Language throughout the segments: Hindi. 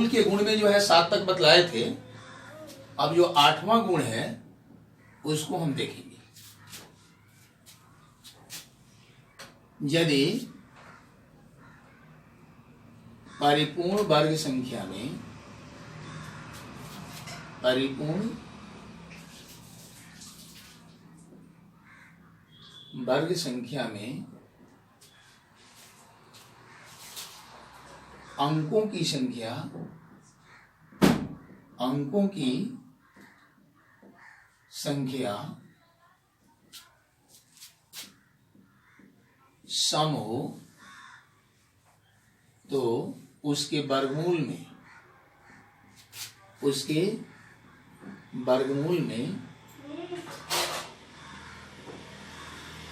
वर्गमूल के गुण में जो है 7 तक बतलाए थे। अब जो 8वां गुण है उसको हम देखेंगे। यदि परिपूर्ण वर्ग संख्या में अंकों की संख्या सम हो तो उसके वर्गमूल में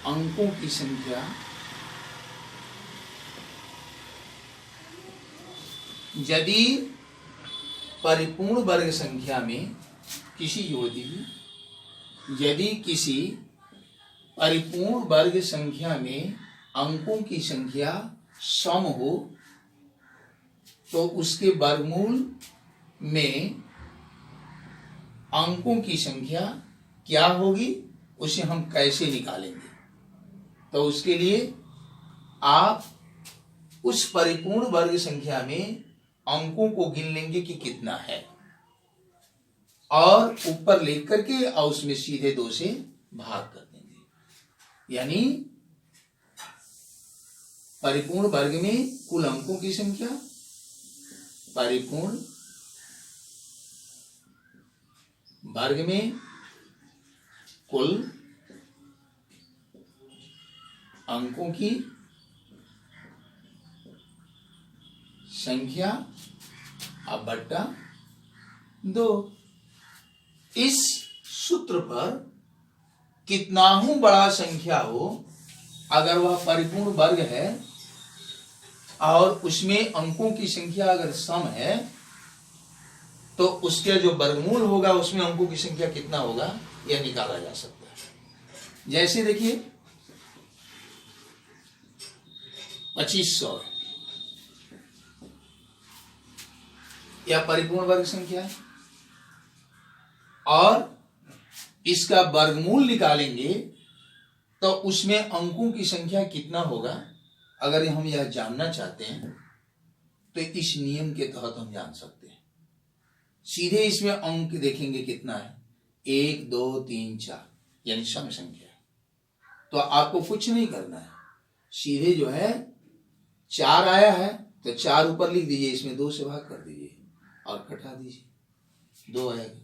अंकों की संख्या यदि परिपूर्ण वर्ग संख्या में यदि किसी परिपूर्ण वर्ग संख्या में अंकों की संख्या सम हो तो उसके वर्गमूल में अंकों की संख्या क्या होगी, उसे हम कैसे निकालेंगे। तो उसके लिए आप उस परिपूर्ण वर्ग संख्या में अंकों को गिन लेंगे कि कितना है, और ऊपर लिख करके और उसमें सीधे 2 से भाग कर देंगे। यानी परिपूर्ण वर्ग में कुल अंकों की संख्या, परिपूर्ण वर्ग में कुल अंकों की संख्या अब बट्टा 2। इस सूत्र पर कितनाहू बड़ा संख्या हो, अगर वह परिपूर्ण वर्ग है और उसमें अंकों की संख्या अगर सम है तो उसके जो वर्गमूल होगा उसमें अंकों की संख्या कितना होगा यह निकाला जा सकता है। जैसे देखिए 2500 यह परिपूर्ण वर्ग संख्या है, और इसका वर्गमूल निकालेंगे तो उसमें अंकों की संख्या कितना होगा। अगर हम यह जानना चाहते हैं तो इस नियम के तहत हम जान सकते हैं। सीधे इसमें अंक देखेंगे कितना है, 1 2 3 4 यानी सम संख्या है। तो आपको कुछ नहीं करना है, सीधे जो है 4 आया है तो 4 ऊपर लिख दीजिए, इसमें 2 से भाग कर दीजिए और घटा दीजिए, 2 आएगा।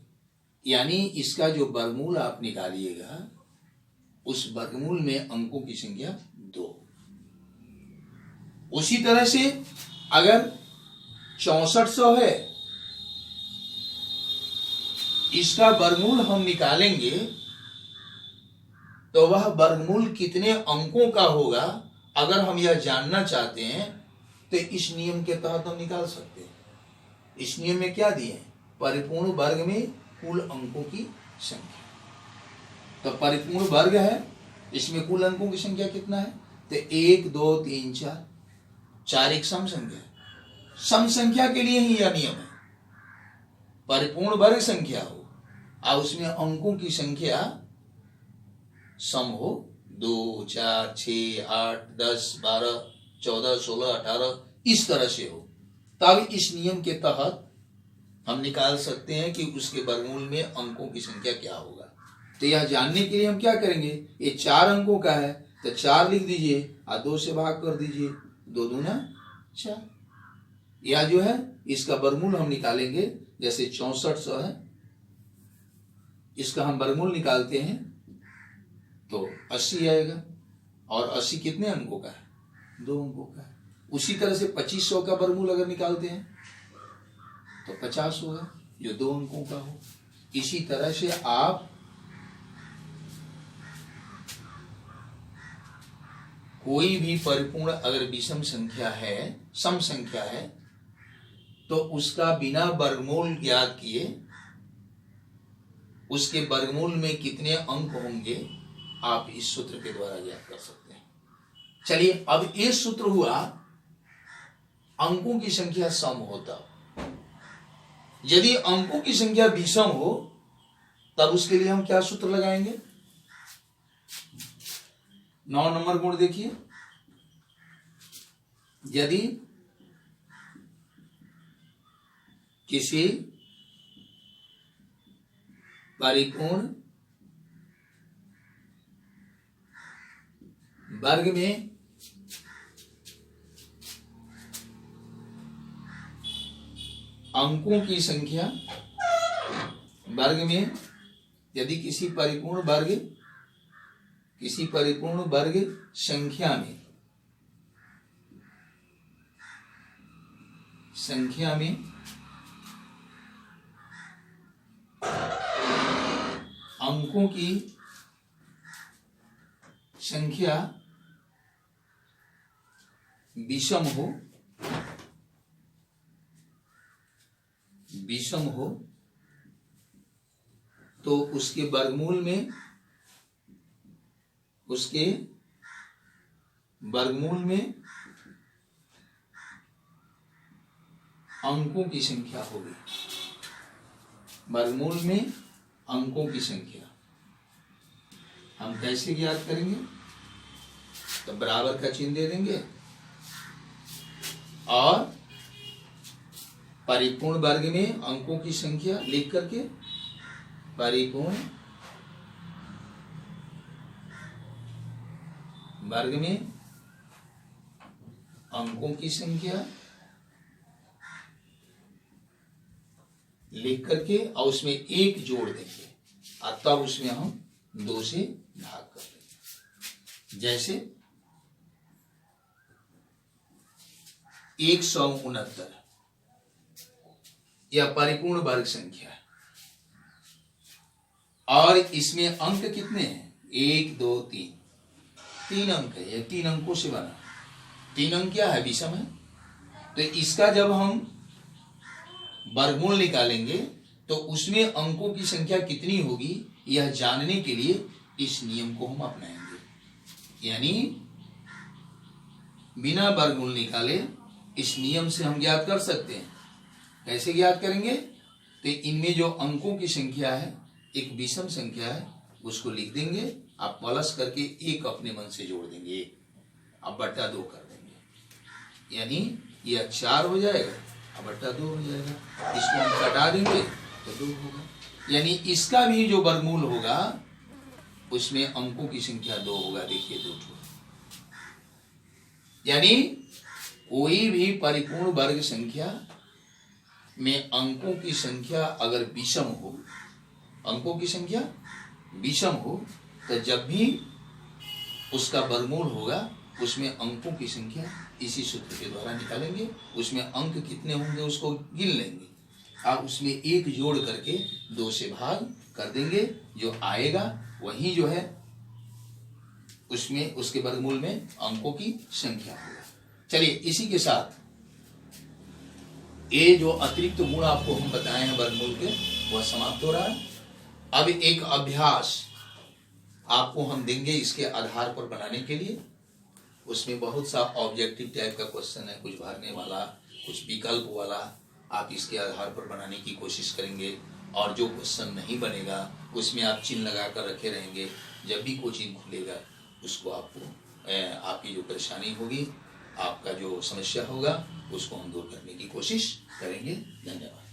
यानी इसका जो वर्गमूल आप निकालिएगा उस वर्गमूल में अंकों की संख्या 2। उसी तरह से अगर 6400 है, इसका वर्गमूल हम निकालेंगे तो वह वर्गमूल कितने अंकों का होगा, अगर हम यह जानना चाहते हैं तो इस नियम के तहत हम निकाल सकते हैं। इस नियम में क्या दिए हैं, परिपूर्ण वर्ग में कुल अंकों की संख्या। तो परिपूर्ण वर्ग है, इसमें कुल अंकों की संख्या कितना है, तो 1 2 3 4, 4 एक सम संख्या है। सम संख्या के लिए ही यह नियम है, परिपूर्ण वर्ग संख्या हो और उसमें अंकों की संख्या सम हो, 2 4 6 8 10 12 14 16 18 इस तरह से हो, तब इस नियम के तहत हम निकाल सकते हैं कि उसके वर्गमूल में अंकों की संख्या क्या होगा। तो यह जानने के लिए हम क्या करेंगे, ये 4 अंकों का है तो 4 लिख दीजिए और 2 से भाग कर दीजिए, 2 दूना 4। यह जो है इसका वर्गमूल हम निकालेंगे। जैसे 6400 है, इसका हम वर्गमूल निकालते हैं तो 80 आएगा, और 80 कितने अंकों का है, 2 अंकों का है। उसी तरह से 2500 का वर्गमूल अगर निकालते हैं तो 50 होगा जो 2 अंकों का हो। इसी तरह से आप कोई भी परिपूर्ण अगर विषम संख्या है, सम संख्या है, तो उसका बिना वर्गमूल ज्ञात किए उसके वर्गमूल में कितने अंक होंगे आप इस सूत्र के द्वारा ज्ञात कर सकते हैं। चलिए, अब ये सूत्र हुआ अंकों की संख्या सम होता, यदि अंकों की संख्या विषम हो तब उसके लिए हम क्या सूत्र लगाएंगे? 9 नंबर गुण देखिए, यदि किसी परिपूर्ण वर्ग में अंकों की संख्या वर्ग में, यदि किसी परिपूर्ण वर्ग संख्या में अंकों की संख्या विषम हो तो उसके वर्गमूल में अंकों की संख्या होगी। वर्गमूल में अंकों की संख्या हम कैसे ज्ञात करेंगे? तो बराबर का चिन्ह दे देंगे और परिपूर्ण वर्ग में अंकों की संख्या लिख करके परिपूर्ण वर्ग में अंकों की संख्या लिख करके और उसमें 1 जोड़ देंगे और तब उसमें हम 2 से भाग कर देंगे। जैसे 169 यह परिपूर्ण वर्ग संख्या है और इसमें अंक कितने हैं? 1 2 3 अंक है। यह 3 अंकों से बना। 3 अंक क्या है? विषम है। तो इसका जब हम वर्गमूल निकालेंगे तो उसमें अंकों की संख्या कितनी होगी यह जानने के लिए इस नियम को हम अपनाएंगे। यानी बिना वर्गमूल निकाले इस नियम से हम ज्ञात कर सकते हैं। कैसे ज्ञात करेंगे? तो इनमें जो अंकों की संख्या है एक विषम संख्या है, उसको लिख देंगे, आप प्लस करके 1 अपने मन से जोड़ देंगे, अब बट्टा 2 कर देंगे, यानी यह 4 हो जाएगा, अब बट्टा 2 हो जाएगा। इसको हम घटा देंगे तो 2 होगा। यानी इसका भी जो वर्गमूल होगा उसमें अंकों की संख्या 2 होगा। देखिए 2 ठो। यानी कोई भी परिपूर्ण वर्ग संख्या में अंकों की संख्या अगर विषम हो, अंकों की संख्या विषम हो तो जब भी उसका वर्गमूल होगा उसमें अंकों की संख्या इसी सूत्र के द्वारा निकालेंगे। उसमें अंक कितने होंगे उसको गिन लेंगे और उसमें 1 जोड़ करके 2 से भाग कर देंगे। जो आएगा वही जो है उसमें उसके वर्गमूल में अंकों की संख्या होगा। चलिए इसी के साथ ये जो अतिरिक्त गुण आपको हम बताए हैं वर्गमूल के वह समाप्त हो रहा है। अब एक अभ्यास आपको हम देंगे इसके आधार पर बनाने के लिए। उसमें बहुत सा ऑब्जेक्टिव टाइप का क्वेश्चन है, कुछ भरने वाला, कुछ विकल्प वाला। आप इसके आधार पर बनाने की कोशिश करेंगे और जो क्वेश्चन नहीं बनेगा उसमें आप चिन्ह लगा कर रखे रहेंगे। जब भी कोचिंग खुलेगा उसको आपको आपकी जो परेशानी होगी, आपका जो समस्या होगा उसको हम दूर करने की कोशिश करेंगे। धन्यवाद।